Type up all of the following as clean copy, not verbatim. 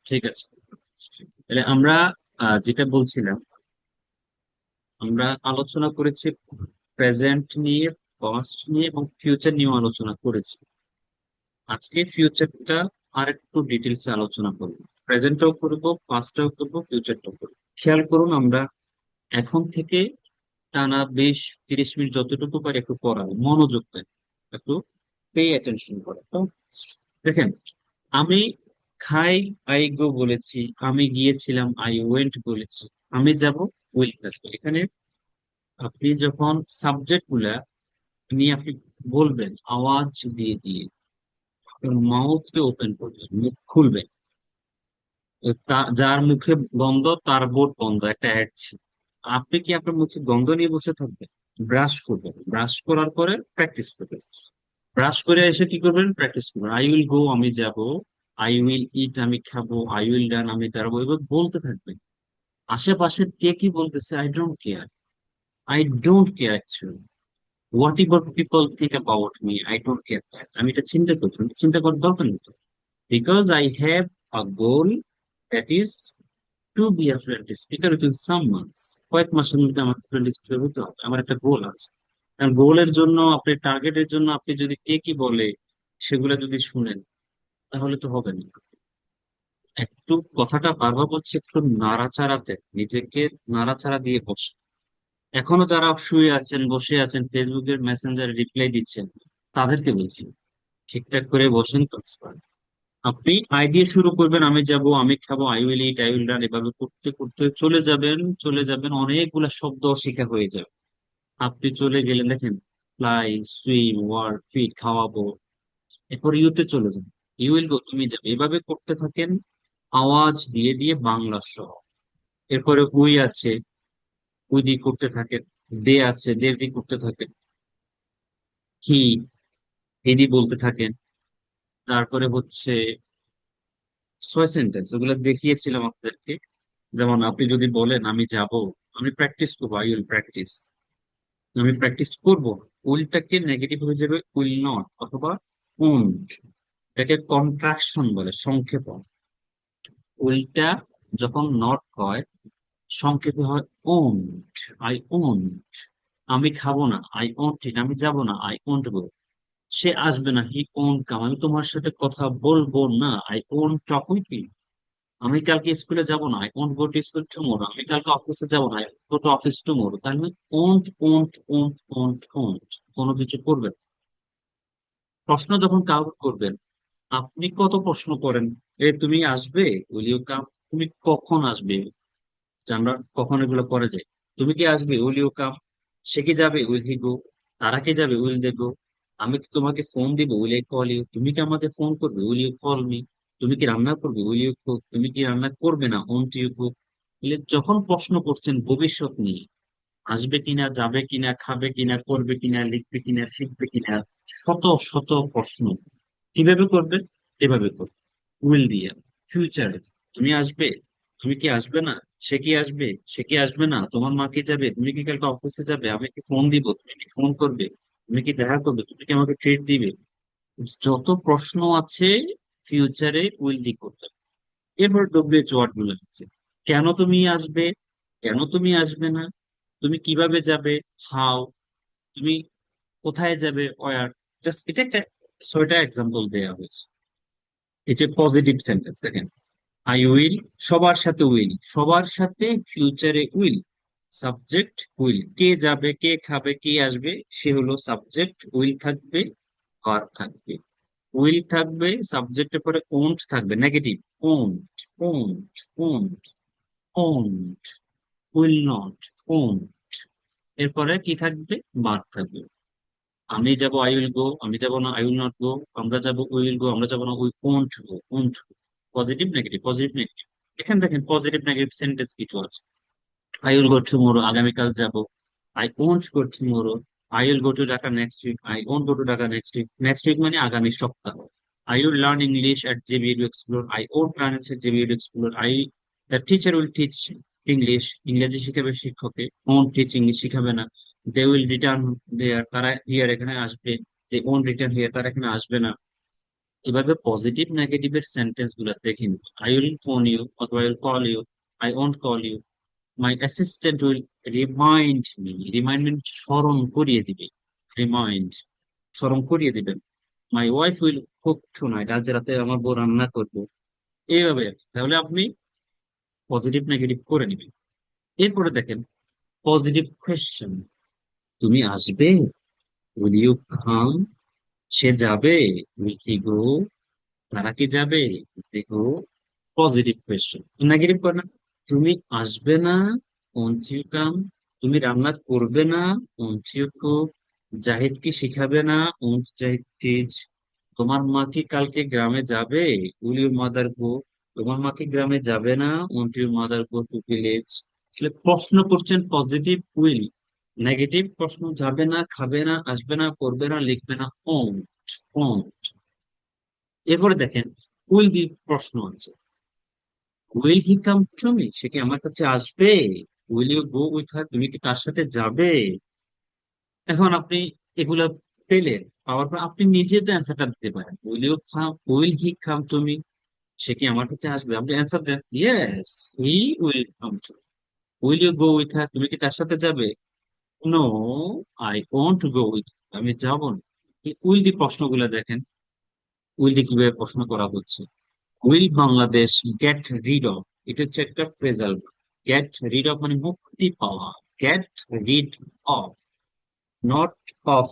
ঠিক আছে। তাহলে আমরা যেটা বলছিলাম, আমরা আলোচনা করেছি প্রেজেন্ট নিয়ে, পাস্ট নিয়ে এবং ফিউচার নিয়ে আলোচনা করেছি। আজকে ফিউচারটা আর একটু ডিটেলসে আলোচনা করবো। প্রেজেন্টটাও করবো, পাস্টটাও করবো, ফিউচারটাও করবো। খেয়াল করুন, আমরা এখন থেকে টানা 20-30 মিনিট যতটুকু পারি একটু পড়াবো, মনোযোগ দেন, একটু পে অ্যাটেনশন করে তো। দেখেন, আমি খাই, আই গো বলেছি, আমি গিয়েছিলাম, আই ওয়েন্ট বলেছি, আমি যাব, উইল থাকবে এখানে। আপনি যখন সাবজেক্ট গুলা নিয়ে আপনি বলবেন আওয়াজ দিয়ে দিয়ে, মাউথ কে ওপেন করবেন, মুখ খুলবেন। যার মুখে গন্ধ তার বোর্ড বন্ধ, একটা অ্যাড ছিল। আপনি কি আপনার মুখে গন্ধ নিয়ে বসে থাকবেন? ব্রাশ করবেন, ব্রাশ করার পরে প্র্যাকটিস করবেন। ব্রাশ করে এসে কি করবেন? প্র্যাকটিস করবেন। আই উইল গো, আমি যাব। আই উইল ইট, আমি খাবো। আই উইল রান, আমি দাঁড়াবো। এবার বলতে থাকবেন। আশেপাশে কে কি বলতেছে, I don't care. I don't care actually. Whatever people think about me, I don't care that. আমি এটা চিন্তা করছি, চিন্তা করার দরকার নেই তো। Because I have a goal, that is to be a friend speaker with some months. কয়েক মাসের মধ্যে আমাকে ফ্রেন্ড স্পিকার হতে হবে, আমার একটা গোল আছে। কারণ গোলের জন্য, আপনি টার্গেটের জন্য আপনি যদি কে কি বলে সেগুলো যদি শুনেন, তাহলে তো হবে না। একটু কথাটা বারবার বলছে, একটু নাড়াচাড়াতে, নিজেকে নাড়াচাড়া দিয়ে বসে। এখনো যারা শুয়ে আছেন, বসে আছেন, ফেসবুকের মেসেঞ্জারে রিপ্লাই দিচ্ছেন, তাদেরকে বলছি ঠিকঠাক করে বসেন তো। আপনি আই দিয়ে শুরু করবেন, আমি যাব, আমি খাবো, I will it, I will run, এভাবে করতে করতে চলে যাবেন, চলে যাবেন, অনেকগুলা শব্দ শেখা হয়ে যাবে। আপনি চলে গেলেন, দেখেন, ফ্লাই, সুইম, ওয়ার্ক, ফিট, খাওয়াবো। এরপর ইউতে চলে যান, ইউ উইল গো, তুমি যাবে, এভাবে করতে থাকেন আওয়াজ দিয়ে দিয়ে, বাংলা সহ। এরপরে উই আছে, উই দিয়ে করতে থাকেন। দে আছে, দে দিয়ে করতে থাকেন। হি, হি দিয়ে বলতে থাকেন। তারপরে হচ্ছে 6 সেন্টেন্স, ওগুলো দেখিয়েছিলাম আপনাদেরকে। যেমন আপনি যদি বলেন আমি যাব, আমি প্র্যাকটিস করবো, আই উইল প্র্যাকটিস। আমি প্র্যাকটিস করব, উইলটাকে নেগেটিভ হয়ে যাবে উইল নট অথবা ওন্ট। এটাকে কন্ট্রাকশন বলে, সংক্ষেপণ। উইলটা যখন নট হয়, সংক্ষেপে হয় ওন্ট। I won't. আমি খাবো না, আই ওন্ট ইট। আমি যাব না, আই ওন্ট গো। সে আসবে না, হি ওন্ট কাম। আমি তোমার সাথে কথা বলবো না, I won't talk with you. আমি কালকে স্কুলে যাব না, I won't go to school tomorrow. আমি কালকে অফিসে যাব না, I go to office tomorrow. তার মানে won't, won't, won't, won't, won't, কোনো কিছু করবেন। প্রশ্ন যখন কাউকে করবেন, আপনি কত প্রশ্ন করেন? এ তুমি আসবে, উইল ইউ কাম? তুমি কখন আসবে? যে আমরা কখন এগুলো করে যাই। তুমি কি আসবে, উইল ইউ কাম? সে কি যাবে, উইল হি গো? তারা কি যাবে, উইল দে গো? আমি কি তোমাকে ফোন দিব, উইল আই কল ইউ? তুমি কি আমাকে ফোন করবে, উইল ইউ কল মি? তুমি কি রান্না করবে, উইল ইউ কুক? তুমি কি রান্না করবে না, ওন্ট ইউ কুক? যখন প্রশ্ন করছেন ভবিষ্যৎ নিয়ে, আসবে কিনা, যাবে কিনা, খাবে কিনা, করবে কিনা, লিখবে কিনা, শিখবে কিনা, শত শত প্রশ্ন। কিভাবে করবে? এভাবে করবে, উইল দিয়ে। ফিউচারে তুমি আসবে, তুমি কি আসবে না? সে কি আসবে, সে কি আসবে না? তোমার মা কি যাবে, তুমি কি কালকে অফিসে যাবে? আমি কি ফোন দিব, তুমি কি ফোন করবে? তুমি কি দেখা করবে, তুমি কি আমাকে ট্রিট দিবে? যত প্রশ্ন আছে, ফিউচারে উইল দিয়ে করতে হবে। এরপর ডব্লিউএইচ ওয়ার্ড গুলো আছে। কেন তুমি আসবে, কেন তুমি আসবে না, তুমি কিভাবে যাবে, হাউ, তুমি কোথায় যাবে, ওয়ার। জাস্ট এটা একটা 6টা এক্সাম্পল দেওয়া হয়েছে। এই যে পজিটিভ সেন্টেন্স দেখেন, আই উইল, সবার সাথে উইল, সবার সাথে ফিউচারে উইল। সাবজেক্ট উইল, কে যাবে, কে খাবে, কে আসবে, সে হলো সাবজেক্ট। উইল থাকবে, ভার্ব থাকবে। উইল থাকবে, সাবজেক্টের পরে ওন্ট থাকবে, negative. Won't, won't, won't, won't, will not, won't. এরপরে কি থাকবে? ভার্ব থাকবে। আমি যাব, আই উইল গো, আমি যাব না, আই উইল নট গো। আমরা যাব, উই উইল গো, আমরা যাব না, we won't go, won't go. Positive negative, positive negative. এখানে দেখেন পজিটিভ নেগেটিভ সেন্টেন্স কিছু আছে। আই উইল গো টুমোরো, আগামীকাল যাব। I won't go tomorrow. I will go to Dhaka next week, I won't go to Dhaka next week. Next week মানে আগামী সপ্তাহ। I will learn English at JB Edu explore, I won't learn at JB Edu explore. The teacher will teach English, ইংরেজি শিখাবে শিক্ষকে, won't teach, English শিখাবে না। They will return দেয়ার, তারা here এখানে আসবে। দে ওন্ট রিটার্ন হিয়ার, তারা এখানে আসবে না। এভাবে পজিটিভ নেগেটিভের সেন্টেন্স গুলা দেখেন। আই উইল ফোন ইউ অথবা I will call you, I won't call you, my assistant will remind me, রিমাইন্ডমেন্ট স্মরণ করিয়ে দিবে, রিমাইন্ড স্মরণ করিয়ে দিবেন। My wife will cook tonight, আজ রাতে আমার বউ রান্না করবো। এইভাবে আর কি। তাহলে আপনি পজিটিভ নেগেটিভ করে নিবেন। এরপরে দেখেন পজিটিভ কোয়েশ্চেন, তুমি আসবে, উইল ইউ কাম, সে যাবে, উইল হি গো, তারা কি যাবে, দেখো, পজিটিভ কোয়েশ্চেন। নেগেটিভ করে না, তুমি আসবে না, ওন্ট ইউ কাম, তুমি রান্না করবে না, ওন্ট ইউ কুক, জাহিদ কি শিখাবে না, ওন্ট জাহিদ টিচ, তোমার মা কি কালকে গ্রামে যাবে, উইল ইউর মাদার গো, তোমার মা কি গ্রামে যাবে না, won't your mother go to village. আসলে প্রশ্ন করছেন পজিটিভ, উইল। নেগেটিভ প্রশ্ন, যাবে না, খাবে না, আসবে না, করবে না, লিখবে না, ওন্ট, ওন্ট। এরপরে দেখেন উইল দিয়ে প্রশ্ন আছে, will he come to me, সে কি আমার কাছে আসবে, will you go with her, তুমি কি তার সাথে যাবে। এখন আপনি এগুলা পেলেন, পাওয়ার পর আপনি নিজে তো অ্যান্সারটা দিতে পারেন, will you come, will he come to me, সে কি আমার কাছে আসবে, আপনি অ্যান্সার দেন yes he will come to. Will you go with her, তুমি কি তার সাথে যাবে, no I won't go with, আমি যাব না। উইল দি প্রশ্নগুলো দেখেন, উইল দি কিভাবে প্রশ্ন করা হচ্ছে। Will Bangladesh gate rid of, এটা হচ্ছে একটা ফ্রেজাল। গেট রিড অফ মানে মুক্তি পাওয়া, gate rid of, not of.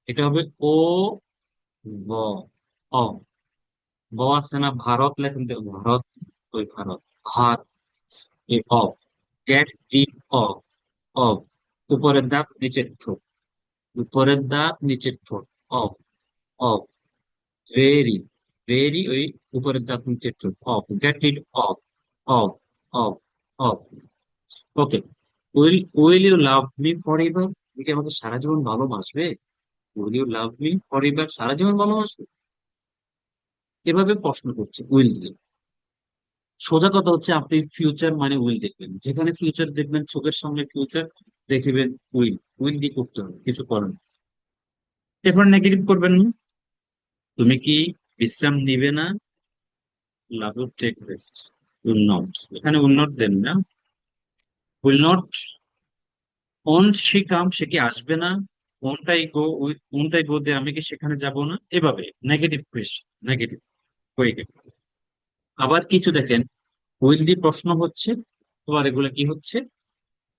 এটা হবে ও ভ, অ, ব আছে না, ভারত লেখেন তো, ভারত, ওই ভারত, ভাত, এই of, get rid of, of, উপরের দাঁত নিচের ঠোঁট, উপরের দাঁত নিচের ঠোঁট, অফ, অফ, ভেরি, ভেরি ওই উপরের দাঁত নিচের ঠোঁট, of, get rid of, of, of, of. Okay, will you love me forever, তুমি কি আমাকে সারা জীবন ভালোবাসবে, will you love me forever, সারা জীবন ভালোবাসবে। এভাবে প্রশ্ন করছে উইল দিয়ে। সোজা কথা হচ্ছে আপনি ফিউচার মানে উইল দেখবেন, যেখানে ফিউচার দেখবেন চোখের সামনে ফিউচার দেখবেন, উইল, উইল দিয়ে করতে হবে, কিছু করেন। এরপর নেগেটিভ করবেন না, তুমি কি বিশ্রাম নিবে না, love you take rest, will not, এখানে উইল নট দেন না, will not, won't she come, সে কি আসবে না, won't I go with, won't I go there, আমি কি সেখানে যাব না। এভাবে নেগেটিভ কোয়েশ্চেন, নেগেটিভ হয়ে গেল। আবার কিছু দেখেন উইল দিয়ে প্রশ্ন হচ্ছে, তোমার এগুলো কি হচ্ছে,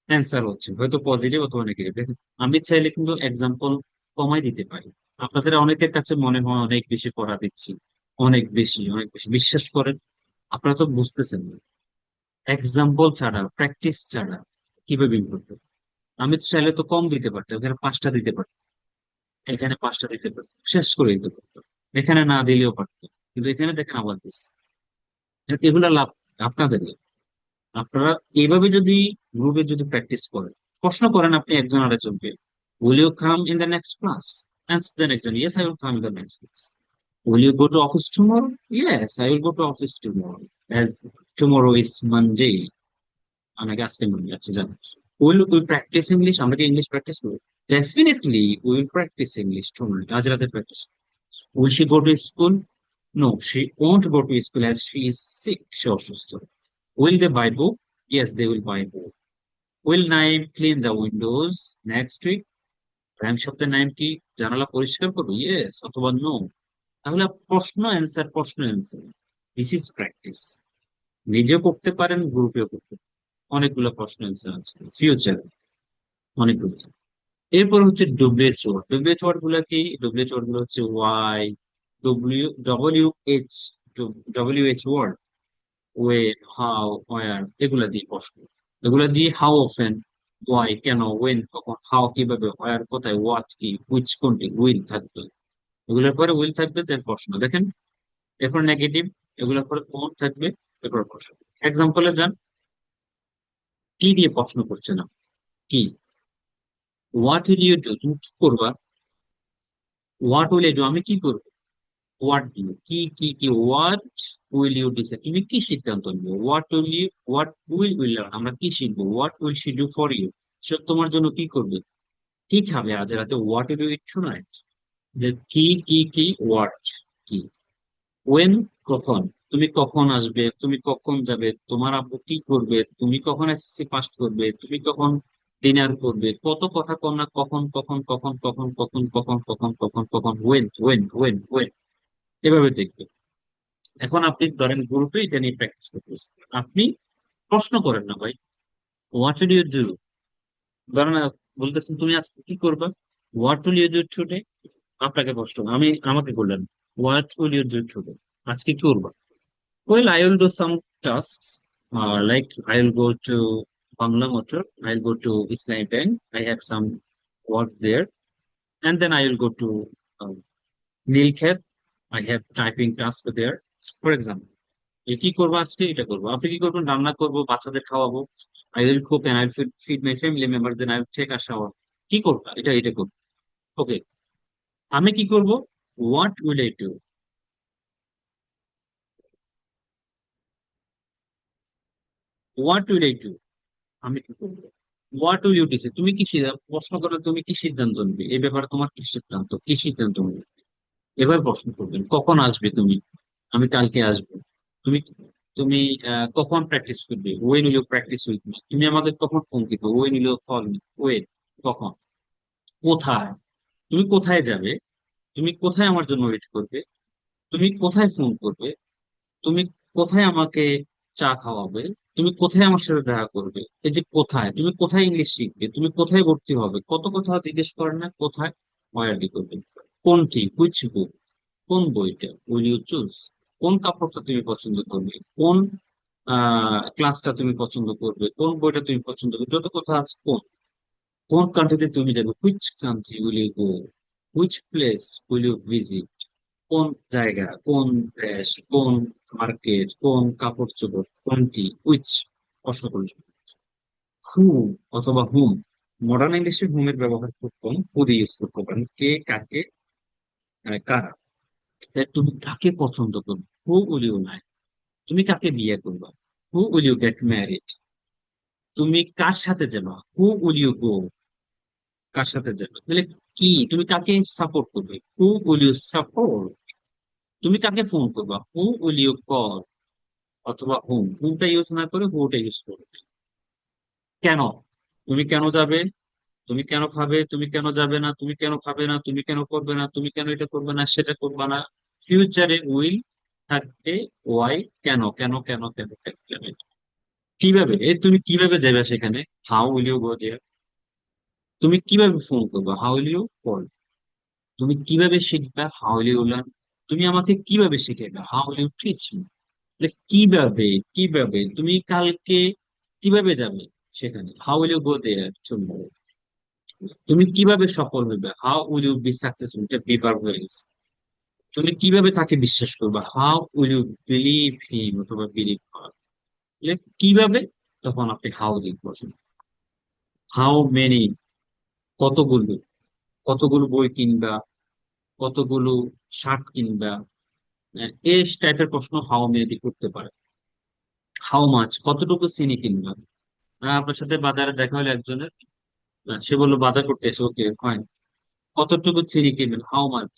অ্যান্সার হচ্ছে, হয়তো পজিটিভ অথবা নেগেটিভ। দেখেন আমি চাইলে কিন্তু এক্সাম্পল কমাই দিতে পারি, আপনাদের অনেকের কাছে মনে হয় অনেক বেশি পড়া দিচ্ছি, অনেক বেশি, অনেক বেশি, বিশ্বাস করেন আপনারা তো বুঝতেছেন না, এক্সাম্পল ছাড়া, প্র্যাকটিস ছাড়া কিভাবে ইমপ্রুভ করবো। আমি তো চাইলে তো কম দিতে পারতাম, এখানে 5টা দিতে পারতাম, এখানে 5টা দিতে পারতাম, শেষ করে দিতে পারতাম, এখানে না দিলেও পারতাম, কিন্তু এখানে দেখেন আবার দিচ্ছি। এগুলা লাভ আপনাদের, আপনারা এইভাবে যদি গ্রুপে যদি প্র্যাকটিস করেন, প্রশ্ন করেন আপনি একজন আরেকজনকে, will you come in the next class, answer দেন একজন, yes I will come in the next class. Will you go to office tomorrow, yes I will go to office tomorrow, as tomorrow is Monday, অনেকে আজকে মনে যাচ্ছে জানেন। Will practice English, আমরা কি English practice করবো, definitely will practice English tomorrow, আজ রাতে practice. Will she go to school, no she won't go to school as she is sick, সে অসুস্থ। Will they buy book, yes they will buy book. Will Naim clean the windows next week, আগামী সপ্তাহে নাইম কি জানালা পরিষ্কার করবে, yes অথবা no. তাহলে প্রশ্ন অ্যান্সার, প্রশ্ন অ্যান্সার, দিস ইজ প্র্যাকটিস। নিজেও করতে পারেন, গ্রুপেও করতে পারেন। অনেকগুলো প্রশ্ন অ্যান্সার আছে ফিউচার, অনেকগুলো। এরপর হচ্ছে ডব্লিউএইচ ওয়ার্ড, ডব্লিউএইচ ওয়ার্ড গুলো কি, ডব্লিউএইচ ওয়ার্ড গুলো হচ্ছে why, W H, WH word, when, how, where, এগুলা দিয়ে প্রশ্ন। এগুলা দিয়ে হাউ অফেন, ওয়াই কেন, ওয়েন কখন, হাউ কিভাবে, ওয়ার কোথায়, হোয়াট কি, হুইচ কোনটি, উইল থাকবে, এগুলোর পরে উইল থাকবে, দেন প্রশ্ন দেখেন। এরপর নেগেটিভ, এগুলোর পরে কোন থাকবে, এরপর প্রশ্ন। এক্সাম্পলে যান, কি দিয়ে প্রশ্ন করছে না, কি, হোয়াট উইল ইউ ডু, তুমি কি করবা, হোয়াট উইল ইউ ডু, আমি কি করবো, হোয়াট দিয়ে, কি কি কি, হোয়াট উইল ইউ ডিসাইড, তুমি কি সিদ্ধান্ত নিবে, what will you, what will learn, আমরা কি শিখবো, what will she do for you, সে তোমার জন্য কি করবে, কি খাবে আজ রাতে, what will you eat tonight, যে কি কি কি, হোয়াট কি। ওয়েন কখন, তুমি কখন আসবে, তুমি কখন যাবে, তোমার আব্বু কি করবে, তুমি কখন এসএসসি পাস করবে, তুমি কখন ডিনার করবে, কত কথা কন না, কখন কখন কখন কখন কখন কখন কখন কখন কখন, ওয়েন ওয়েন ওয়েন ওয়েন, এভাবে দেখবে। এখন আপনি ধরেন গ্রুপে এটা নিয়ে প্র্যাকটিস করতেছেন, আপনি প্রশ্ন করেন না ভাই, হোয়াট উইল ইউ ডু, ধরেন বলতেছেন তুমি আজকে কি করবা, what will you do today, আপনাকে প্রশ্ন, আমাকে বললেন what will you do today, আজকে কি করবা? Well, I will do some tasks. Like I'll go to Bangla Motor. I'll go to Islamic Bank. I have some work there, and then I will go to um, Nilkhet. I have typing task there. For example, এ কি করবো আজকে, এটা করবো, আপনি কি করবেন, রান্না করবো, বাচ্চাদের খাওয়াবো, I will cook and I will feed my family member, then I will take a shower, কি করবা, এটা করবো। ওকে, আমি কি করব, what will I do, what will I do, আমি কি করবো, হোয়াট উইল ইউ ডিসাইড, তুমি কি প্রশ্ন করলে তুমি কি সিদ্ধান্ত নিবে এই ব্যাপারে, তোমার কি সিদ্ধান্ত, কি সিদ্ধান্ত নিবে, এবার প্রশ্ন করবেন, কখন আসবে তুমি, আমি কালকে আসবো, তুমি তুমি কখন প্র্যাকটিস করবে, when will you practice with me, তুমি আমাকে কখন ফোন দিবে, when will you call me, when, কখন, কোথায়, তুমি কোথায় যাবে, তুমি কোথায় আমার জন্য ওয়েট করবে, তুমি কোথায় ফোন করবে, তুমি কোথায় আমাকে চা খাওয়াবে, তুমি কোথায় আমার সাথে দেখা করবে, এই যে কোথায়, তুমি কোথায় ইংলিশ শিখবে, তুমি কোথায় ভর্তি হবে, কত কথা জিজ্ঞেস করেন না, কোথায়, ওয়ার্ডি করবে, কোনটি, হুইচ বুক, কোন বইটা, উইল ইউ চুজ, কোন কাপড়টা তুমি পছন্দ করবে, কোন ক্লাসটা তুমি পছন্দ করবে, কোন বইটা তুমি পছন্দ করবে, যত কথা আছে, কোন কোন কান্ট্রিতে তুমি যাবে, which country will you go, which place will you visit, কোন জায়গা, কোন দেশ, কোন মার্কেট, কোন কাপড় চোপড়, কোনটি, উইচ, প্রশ্ন করলে, হু অথবা হুম, মডার্ন ইংলিশে হুম এর ব্যবহার খুব কম, হু দিয়ে ইউজ করতে পারেন, কে কাকে, কারা, তাই তুমি কাকে পছন্দ করবে, হু উইল ইউ লাইক, তুমি কাকে বিয়ে করবা, who will you get married, তুমি কার সাথে যাবা, হু উইল ইউ গো, কার সাথে যাবে, তাহলে কি, তুমি কাকে সাপোর্ট করবে, হু উইল ইউ সাপোর্ট, তুমি কাকে ফোন করবা, হু উইল ইউ কল, অথবা হুমটা ইউজ না করে হুটা ইউজ করবে, কেন, তুমি কেন যাবে, তুমি কেন খাবে, তুমি কেন যাবে না, তুমি কেন খাবে না, তুমি কেন করবে না, তুমি কেন এটা করবে না, সেটা করবে না, ফিউচারে উইল থাকবে, ওয়াই, কেন কেন কেন কেন কেন কেন। কিভাবে, তুমি কিভাবে যাবে সেখানে, হাউ উইল ইউ গো দেয়ার, তুমি কিভাবে ফোন করবে, হাউ উইল ইউ কল, তুমি কিভাবে শিখবে, হাউ উইল ইউ লার্ন, তুমি আমাকে কিভাবে শিখাবে, how will you teach me, কিভাবে, কিভাবে তুমি কালকে কিভাবে যাবে সেখানে, how will you go there tomorrow, তুমি কিভাবে সফল হবে, how will you be successful, এটা পেপার হয়ে গেছে, তুমি কিভাবে তাকে বিশ্বাস করবে, how will you believe him অথবা বিলিভ হার, কিভাবে, তখন আপনি হাউ দিয়ে বসেন, হাউ মেনি, কতগুলো, কতগুলো বই কিনবা, কতগুলো শার্ট কিনবা, এই টাইপের প্রশ্ন হাউ মেনি করতে পারে, হাউ মাছ, কতটুকু চিনি কিনবা, আপনার সাথে বাজারে দেখা হলো একজনের, সে বললো বাজার করতে এসে, ওকে ফাইন, কতটুকু চিনি কিনবেন, how much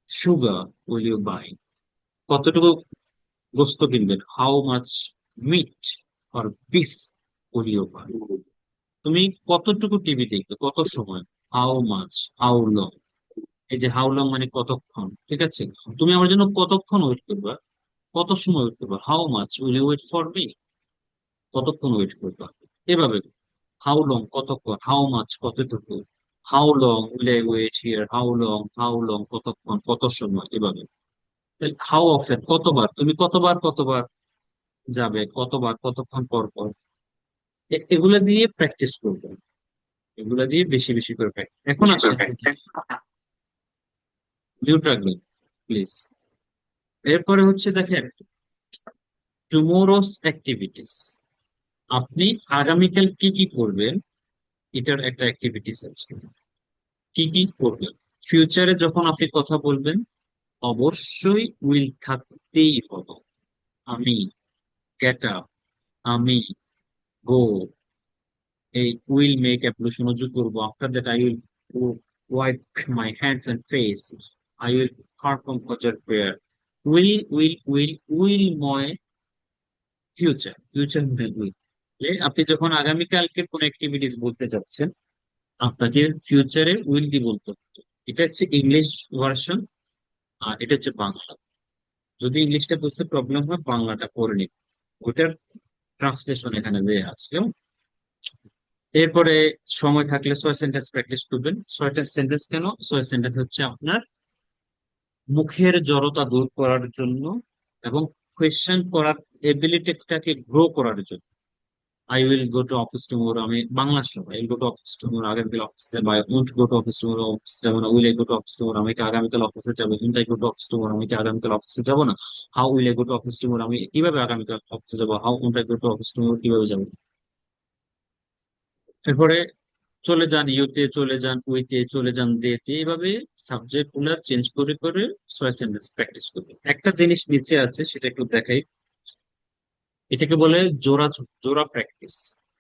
sugar will you buy, কতটুকু গোস্ত কিনবেন, how much meat or beef will you buy, তুমি কতটুকু টিভি দেখবে, কত সময়, হাউ মাচ, হাউ লং, এই যে হাউ লং মানে কতক্ষণ, ঠিক আছে, তুমি আমার জন্য কতক্ষণ ওয়েট করবা, কত সময় ওয়েট করবা, how much will you wait for me, কতক্ষণ ওয়েট করবা, এভাবে, হাউ লং কতক্ষণ, হাউ মাচ কতটুকু, how long will I wait here, how long কতক্ষণ, কত সময়, এভাবে, হাউ অফেন কতবার, তুমি কতবার কতবার যাবে, কতবার কতক্ষণ পর পর, এগুলা দিয়ে প্র্যাকটিস করবে, এগুলা দিয়ে বেশি বেশি করে প্র্যাকটিস, এখন আসেন মিউট রাখবেন প্লিজ, এরপরে হচ্ছে দেখেন টুমোরোস অ্যাক্টিভিটিস, আপনি আগামীকাল কি কি করবেন, এটার একটা অ্যাক্টিভিটিস আছে, কি কি করবেন, ফিউচারে যখন আপনি কথা বলবেন অবশ্যই উইল থাকতেই হবে, আমি, গেট আপ, আমি, গো, এই উইল মেক অ্যাপ্লিকেশন রুজু করবো, after that I will wipe my hands and face, I will perform ফজর prayer, will future future will. আপনি যখন আগামীকালকে কোন অ্যাক্টিভিটিস বলতে যাচ্ছেন, আপনাকে ফিউচারে উইল দিয়ে বলতে হবে। এটা হচ্ছে ইংলিশ ভার্সন, আর এটা হচ্ছে বাংলা। যদি ইংলিশটা বুঝতে প্রবলেম হয়, বাংলাটা করে নিন, ওইটার ট্রান্সলেশন এখানে দেয়া আছে, কেমন? এরপরে সময় থাকলে 6 সেন্টেন্স প্র্যাকটিস করবেন। 6টা সেন্টেন্স কেন? 6 সেন্টেন্স হচ্ছে আপনার মুখের জড়তা দূর করার জন্য এবং কোয়েশ্চেন করার এবিলিটিটাকে গ্রো করার জন্য। I will go to office tomorrow, আমি বাংলা সময় I go to office tomorrow, আগামীকাল অফিসে যাবো। I won't go to office tomorrow, office যাবো না। Will I go to office tomorrow, আমি কি আগামীকাল অফিসে যাবো। Won't I go to office tomorrow, আমি কি আগামীকাল অফিসে যাবো না। How will I go to office tomorrow, আমি কিভাবে আগামীকাল অফিসে যাবো। How won't I go to office tomorrow, কিভাবে যাবো। এরপরে চলে যান ইউতে, চলে যান উইতে, চলে যান দেতে, এইভাবে সাবজেক্ট গুলা চেঞ্জ করে করে 6 সেন্টেন্স প্র্যাকটিস করবে। একটা জিনিস নিচে আছে, সেটা একটু দেখাই। এটাকে বলে জোড়া জোড়া প্র্যাকটিস,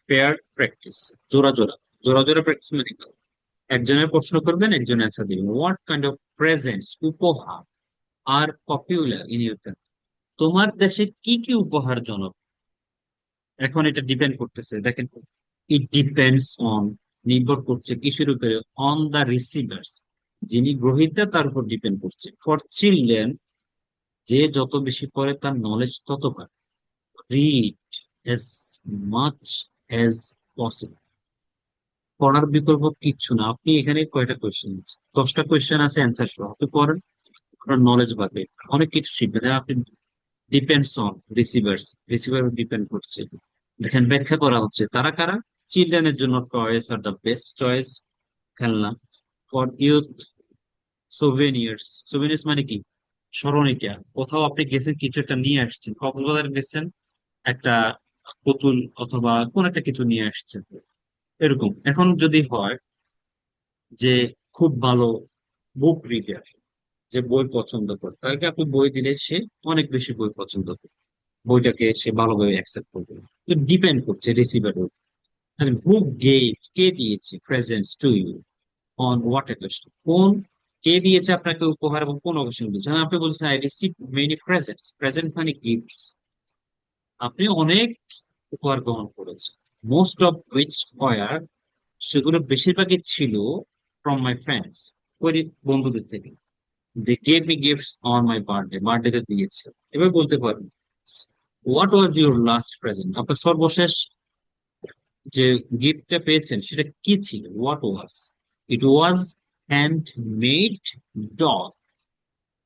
পেয়ার প্র্যাকটিস। জোড়া জোড়া জোড়া জোড়া প্র্যাকটিস মানে কি? একজনের প্রশ্ন করবেন, একজন অ্যান্সার দিবেন। হোয়াট কাইন্ড অফ প্রেজেন্টস, উপহার, are popular in your country? তোমার দেশে কি কি উপহার জনক? এখন এটা ডিপেন্ড করতেছে, দেখেন, ইট ডিপেন্ডস অন, নির্ভর করছে কিসের উপরে? অন দা রিসিভার্স, যিনি গ্রহীতা, তার উপর ডিপেন্ড করছে। ফর চিলড্রেন, যে যত বেশি পড়ে তার নলেজ তত বাড়ে। Read as much as possible. পড়ার বিকল্প কিচ্ছু না। আপনি এখানে কয়টা কোয়েশ্চেন আছে? 10টা কোয়েশ্চেন আছে অ্যান্সার সহ, আপনি পড়েন, আপনার নলেজ বাড়বে, অনেক কিছু শিখবেন। আর আপনি depends on receivers, receiver depend করছে। দেখেন, ব্যাখ্যা করা হচ্ছে, তারা কারা? চিলড্রেনের জন্য টয়েস আর দ্য বেস্ট চয়েস, খেলনা। For youth, souvenirs. সোভেনিয়ার্স মানে কি? স্মরণিকা। কোথাও আপনি গেছেন, কিছু একটা নিয়ে আসছেন, কক্সবাজার গেছেন, একটা পুতুল অথবা কোন একটা কিছু নিয়ে আসছেন, এরকম। এখন যদি হয় যে খুব ভালো বুক রিডার, যে বই পছন্দ করে, তাকে আপনি বই দিলে সে অনেক বেশি বই পছন্দ করে, বইটাকে সে ভালোভাবে অ্যাকসেপ্ট করবে। তো ডিপেন্ড করছে রিসিভার। হু গেভ, কে দিয়েছে presents to you, on what occasion, কোন, কে দিয়েছে আপনাকে উপহার এবং কোন অকেশন দিয়েছে। যেমন আপনি বলছেন, I receive many presents, present মানে গিফটস, আপনি অনেক উপহার গ্রহণ করেছেন। মোস্ট অফ হুইচ ওয়ার, সেগুলো বেশিরভাগই ছিল ফ্রম মাই ফ্রেন্ডস, ওই বন্ধুদের থেকে। They gave me gifts on my birthday, birthday দিয়েছে। এবার বলতে পারেন, what was your last present, আপনার সর্বশেষ যে গিফটটা পেয়েছেন সেটা কি ছিল? What was, it was hand made dog,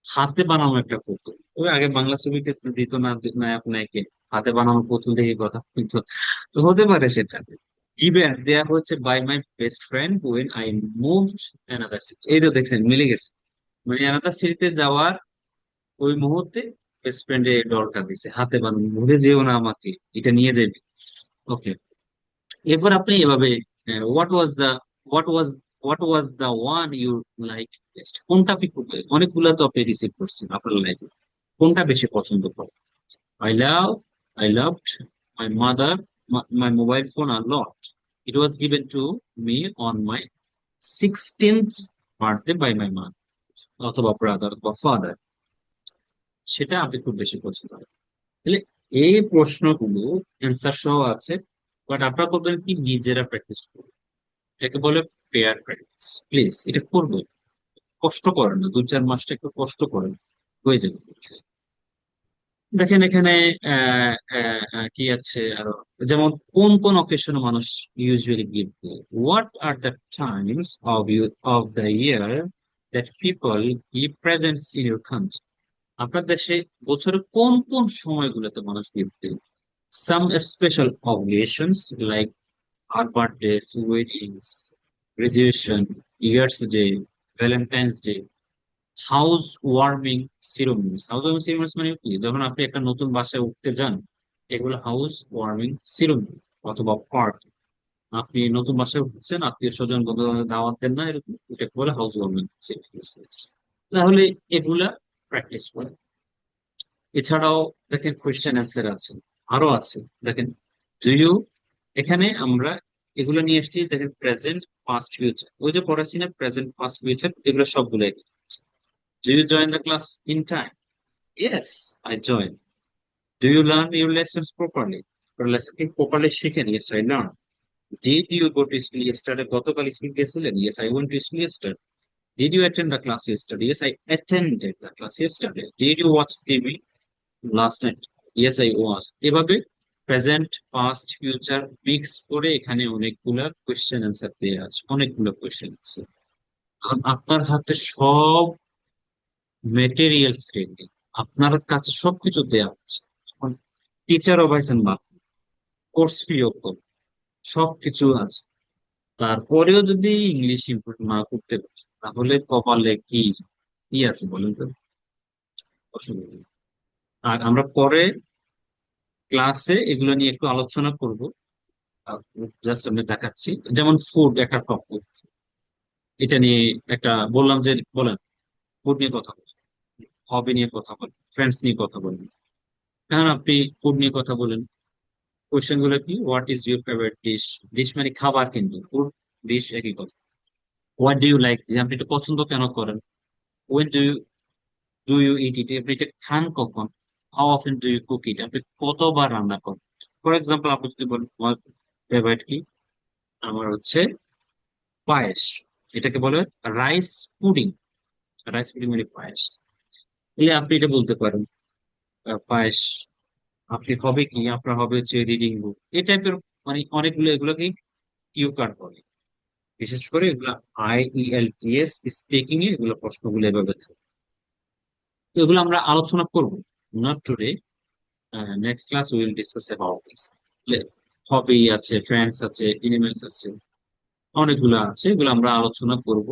হাতে বানানো একটা পুতুল। ওই আগে বাংলা ছবিতে দিত না, নায়ক নায়িকা হাতে বানানো পুতুল দেখে কথা বলতো, তো হতে পারে সেটা। গিভেন দেয়া হচ্ছে by my best friend when I moved another city, এই তো দেখছেন মিলে গেছে। মানে অ্যানাদার সিটিতে যাওয়ার ওই মুহূর্তে বেস্ট ফ্রেন্ড এর ডরটা দিছে, হাতে বানানো, ভুলে যেও না আমাকে, এটা নিয়ে যাবে। ওকে, এরপর আপনি এভাবে, what was the, what was what was the one you like best, কোনটা আপনি অনেকগুলা তো আপনি রিসিভ করছেন আপনার লাইফে, কোনটা বেশি পছন্দ করেন? I love, I loved my mother, my mobile phone আর lot, it was given to me on my 16th birthday by my মা, অথবা ব্রাদার বা ফাদার, সেটা আপনি খুব বেশি পছন্দ করেন। তাহলে এই প্রশ্নগুলো অ্যান্সার সহ আছে, বাট আপনারা করবেন কি, নিজেরা প্র্যাকটিস করবেন। এটাকে বলে পেয়ার প্র্যাকটিস। প্লিজ এটা করবেন, কষ্ট করেন না, 2-4 মাসটা একটু কষ্ট করেন, হয়ে যাবে। দেখেন এখানে কি আছে আরো, যেমন কোন কোন অকেশনে মানুষ ইউজুয়ালি গিফট দেয়। What are the times of the year that people give presents in your country, আপনার দেশে বছরে কোন কোন সময়গুলোতে মানুষ গিফট দেয়? Some special occasions like our birthdays, weddings, graduation, Year's Day, Valentine's Day, house warming ceremonies. House warming ceremonies মানে কি? যখন আপনি একটা নতুন বাসায় উঠতে যান, এগুলো হাউস ওয়ার্মিং সিরোমনি অথবা পার্টি। আপনি নতুন বাসায় উঠছেন, আত্মীয় স্বজন বন্ধু বান্ধব দাওয়াত দেন না, এরকম, এটাকে বলে হাউস ওয়ার্মিং সিরোমনিস। তাহলে এগুলা প্র্যাকটিস করে। এছাড়াও দেখেন কোয়েশ্চেন অ্যান্সার আছে, আরো আছে। দেখেন, ডু ইউ, এখানে আমরা এগুলো নিয়ে এসেছি। দেখেন, প্রেজেন্ট পাস্ট ফিউচার, ওই যে পড়াচ্ছি না প্রেজেন্ট পাস্ট ফিউচার, এগুলো সবগুলো do you join the class in time, yes, I join. Do you learn your lessons properly? Lesson কি প্রপারলি শিখেন? Yes, I learn. Did you go to school yesterday? গতকাল school গেছিলেন? Yes, I went to school yesterday. Did you attend the class yesterday? Yes, I attended the class yesterday. Did you watch TV last night? Yes, I watch. এভাবে present, past, future mix করে এখানে অনেকগুলা question answer দেওয়া আছে, অনেকগুলো question আছে। কারণ আপনার হাতে সব মেটেরিয়ালস রেডি, আপনার কাছে সবকিছু দেওয়া আছে। এখন টিচারও পাইছেন বা কোর্স ফিও সবকিছু আছে, তারপরেও যদি ইংলিশ ইমপ্রুভ না করতে পারি তাহলে কপালে কি কি আছে বলেন তো? অসুবিধা নেই। আর আমরা পরে ক্লাসে এগুলো নিয়ে একটু আলোচনা করব। জাস্ট আমি দেখাচ্ছি, যেমন ফুড একটা টপিক, এটা নিয়ে একটা বললাম যে বলেন, ফুড নিয়ে কথা বলেন, হবি নিয়ে কথা বলেন, ফ্রেন্ডস নিয়ে কথা বলেন। এখন আপনি ফুড নিয়ে কথা বলেন, কোয়েশ্চেন গুলো কি? What is your favourite dish? Dish মানে খাবার, কিন্তু ফুড ডিশ একই কথা। হোয়াট ডু ইউ লাইক, আপনি এটা পছন্দ কেন করেন? When do you eat it, আপনি এটা খান কখন? How often do you cook it, আপনি কতবার রান্না করেন? ফর এক্সাম্পল আপনি যদি বলেন আমার ফেভারিট কি, আমার হচ্ছে পায়েস, এটাকে বলে রাইস পুডিং। রাইস পুডিং মানে পায়েস। তাহলে আপনি এটা বলতে পারেন পায়েস। আপনি হবে কি, আপনার হবে হচ্ছে রিডিং বুক, এই টাইপের, মানে অনেকগুলো এগুলোকে কিউ কার্ড বলে। বিশেষ করে এগুলো IELTS স্পিকিং এ এগুলো প্রশ্নগুলো এভাবে থাকে। তো এগুলো আমরা আলোচনা করব, not today, next class will discuss about this. Hobby আছে, ফ্রেন্ডস আছে, এনিমেলস আছে, অনেকগুলো আছে, এগুলো আমরা আলোচনা করব।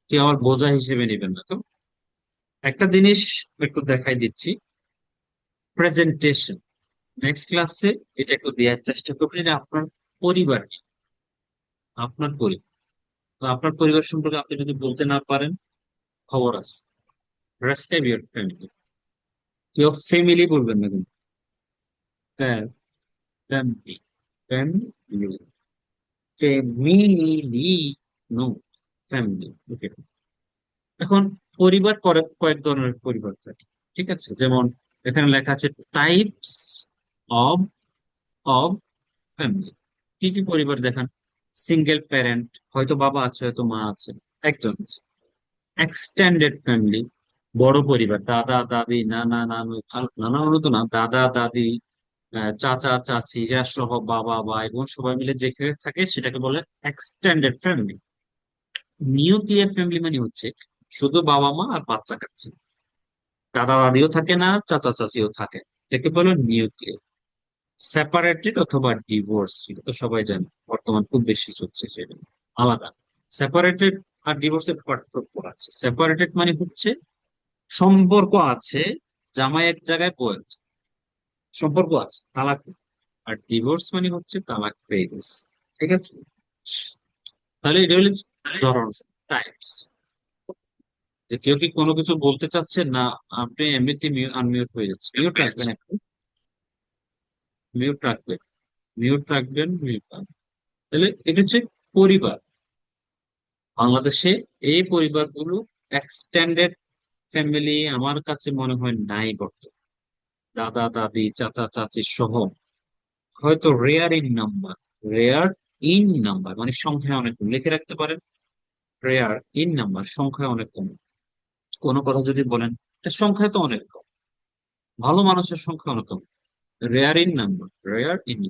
কেউ আবার বোঝা হিসেবে নেবেন না তো। একটা জিনিস একটু দেখাই দিচ্ছি, প্রেজেন্টেশন। নেক্সট ক্লাসে এটা একটু দেওয়ার চেষ্টা করবেন, এটা আপনার পরিবার নিয়ে, আপনার পরিবার। তো আপনার পরিবার সম্পর্কে আপনি যদি বলতে না পারেন, খবর আছে, রেসক্রাইব ইউর ফ্যামিলি। কেউ ফ্যামিলি বলবেন না কিন্তু, family, family, family, no, family. Okay. এখন পরিবার কয়েক ধরনের পরিবার থাকে, ঠিক আছে? যেমন এখানে লেখা আছে টাইপস অব অব ফ্যামিলি। কি কি পরিবার দেখান? সিঙ্গেল প্যারেন্ট, হয়তো বাবা আছে, হয়তো মা আছে, একজন আছে। এক্সটেন্ডেড ফ্যামিলি, বড় পরিবার, দাদা দাদি, নানা নানু, নানা নানু তো না, দাদা দাদি, চাচা চাচি, এরা সহ বাবা ভাই বোন সবাই মিলে যেখানে থাকে সেটাকে বলে এক্সটেন্ডেড ফ্যামিলি। নিউক্লিয়ার ফ্যামিলি মানে হচ্ছে শুধু বাবা মা আর বাচ্চা কাচ্চা, দাদা দাদিও থাকে না, চাচা চাচিও থাকে, এটাকে বলে নিউক্লিয়ার। সেপারেটেড অথবা ডিভোর্স, এটা তো সবাই জানে, বর্তমান খুব বেশি চলছে সেটা, আলাদা। সেপারেটেড আর ডিভোর্সের পার্থক্য আছে। সেপারেটেড মানে হচ্ছে সম্পর্ক আছে, জামাই এক জায়গায় বউ এক জায়গায়, সম্পর্ক আছে, তালাক নেই। আর ডিভোর্স মানে হচ্ছে তালাক পেয়ে গেছে, ঠিক আছে? তাহলে এটা হলো ধরন, টাইপস। যে কেউ কি কোনো কিছু বলতে চাচ্ছে না, আপনি এমনিতে আনমিউট হয়ে যাচ্ছে, মিউট রাখবেন একটু, মিউট রাখবেন, মিউট রাখবেন, মিউট রাখবেন। তাহলে এটা হচ্ছে পরিবার। বাংলাদেশে এই পরিবারগুলো এক্সটেন্ডেড ফ্যামিলি আমার কাছে মনে হয় নাই বর্তমানে। দাদা দাদি, চাচা চাচি সহ, হয়তো rare in number. Rare in number মানে সংখ্যায় অনেক কম, লিখে রাখতে পারেন। রেয়ার ইন নাম্বার, সংখ্যায় অনেক কম। কোনো কথা যদি বলেন, এর সংখ্যায় তো অনেক কম, ভালো মানুষের সংখ্যা অনেক কম। Rare in number, rare in,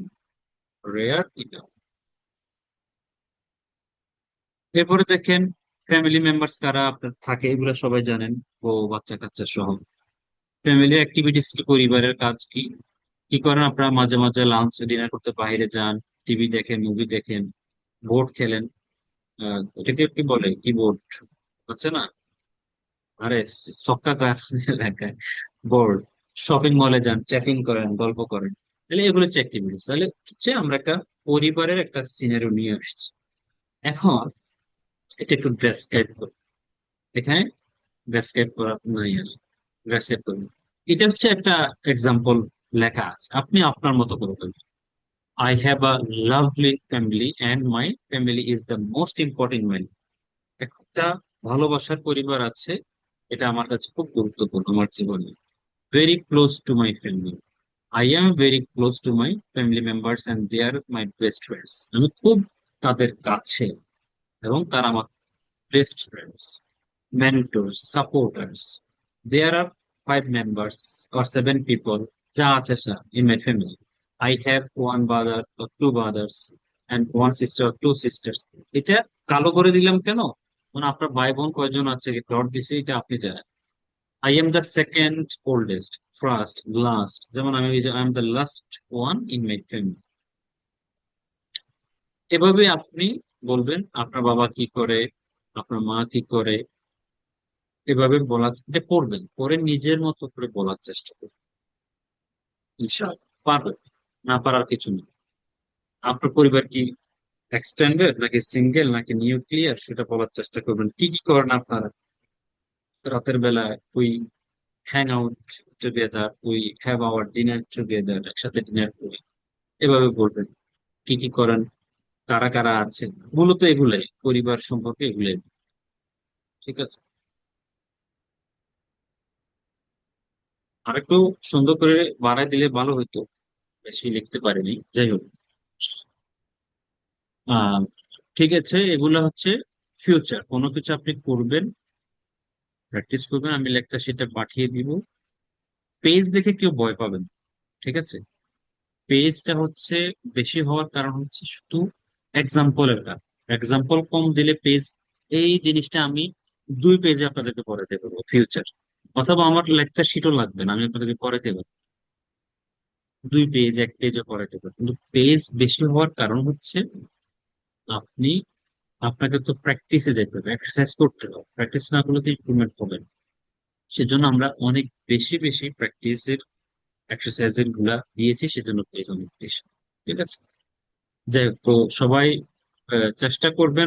rare in. এরপরে দেখেন ফ্যামিলি মেম্বার্স কারা আপনার থাকে, এগুলো সবাই জানেন, ও বাচ্চা কাচ্চা সহ। ফ্যামিলি অ্যাক্টিভিটিস কি, পরিবারের কাজ কি? কি করেন আপনারা? মাঝে মাঝে লাঞ্চ ডিনার করতে বাইরে যান, টিভি দেখেন, মুভি দেখেন, বোর্ড খেলেন। এটাকে কি বলে, কি বোর্ড আছে না? আরে সক্কা কার এলাকায় বোর্ড। শপিং মলে যান, চ্যাটিং করেন, গল্প করেন। তাহলে এগুলো হচ্ছে অ্যাক্টিভিটিস। তাহলে হচ্ছে আমরা একটা পরিবারের একটা সিনারিও নিয়ে আসছি। এখন এটা একটু ডেসক্রাইব করি, এখানে ডেসক্রাইব করা নাই আর, ডেসক্রাইব করুন। এটা হচ্ছে একটা এক্সাম্পল লেখা আছে, আপনি আপনার মতো করে ফেলবেন। I have a lovely family and my family is the most important in my life. একটা ভালোবাসার পরিবার আছে, এটা আমার কাছে খুব গুরুত্বপূর্ণ আমার জীবনে। very close to my family. I am very close to my family members and they are my best friends. আমি খুব তাদের কাছে এবং তারা আমার best friends, mentors, supporters. There are 5 members or 7 people যা আছে sir in my family. I have one brother or 2 brothers and one sister or 2 sisters. এটা কালো করে দিলাম কেন? মানে আপনার ভাই বোন কয়জন আছে ডট দিছে এটা আপনি জানেন। I am the second oldest, first, last. যেমন I am the last one in my family. এভাবে আপনি বলবেন আপনার বাবা কি করে, আপনার মা কি করে, এভাবে বলা এটা পড়বেন, পরে নিজের মতো করে বলার চেষ্টা করবেন। ইনশাআল্লাহ পারবেন, না পারার কিছু নেই। আপনার পরিবার কি এক্সটেন্ডেড নাকি সিঙ্গেল নাকি নিউক্লিয়ার সেটা বলার চেষ্টা করবেন। কি কি করেন আপনারা রাতের বেলায়? We hang out together, we have our dinner together, একসাথে ডিনার করি, এভাবে বলবেন। কি কি করেন, কারা কারা আছেন, মূলত এগুলাই পরিবার সম্পর্কে এগুলাই। ঠিক আছে, আরেকটু সুন্দর করে বাড়ায় দিলে ভালো হতো, বেশি লিখতে পারিনি, যাই হোক। আহ ঠিক আছে, এগুলো হচ্ছে ফিউচার, কোনো কিছু আপনি করবেন, প্র্যাকটিস করবেন, আমি লেকচার শিটটা পাঠিয়ে দিব। পেজ দেখে কেউ ভয় পাবেন না, ঠিক আছে? পেজটা হচ্ছে বেশি হওয়ার কারণ হচ্ছে শুধু এক্সাম্পলের কারণ। এক্সাম্পল কম দিলে পেজ, এই জিনিসটা আমি 2 পেজে আপনাদেরকে পরে দেবো ফিউচার, অথবা আমার লেকচার শিটও লাগবে না, আমি আপনাদেরকে পরে দেবো 2 পেজ, 1 পেজে পরে দেবো। কিন্তু পেজ বেশি হওয়ার কারণ হচ্ছে আপনি, আপনাকে তো প্র্যাকটিসে যেতে হবে, এক্সারসাইজ করতে হবে, প্র্যাকটিস না করলে তো ইমপ্রুভমেন্ট হবে না। সেজন্য আমরা অনেক বেশি বেশি প্র্যাকটিসের এক্সারসাইজের গুলা দিয়েছি, সেজন্য পেজ অনেক বেশি। ঠিক আছে, যাই হোক, তো সবাই চেষ্টা করবেন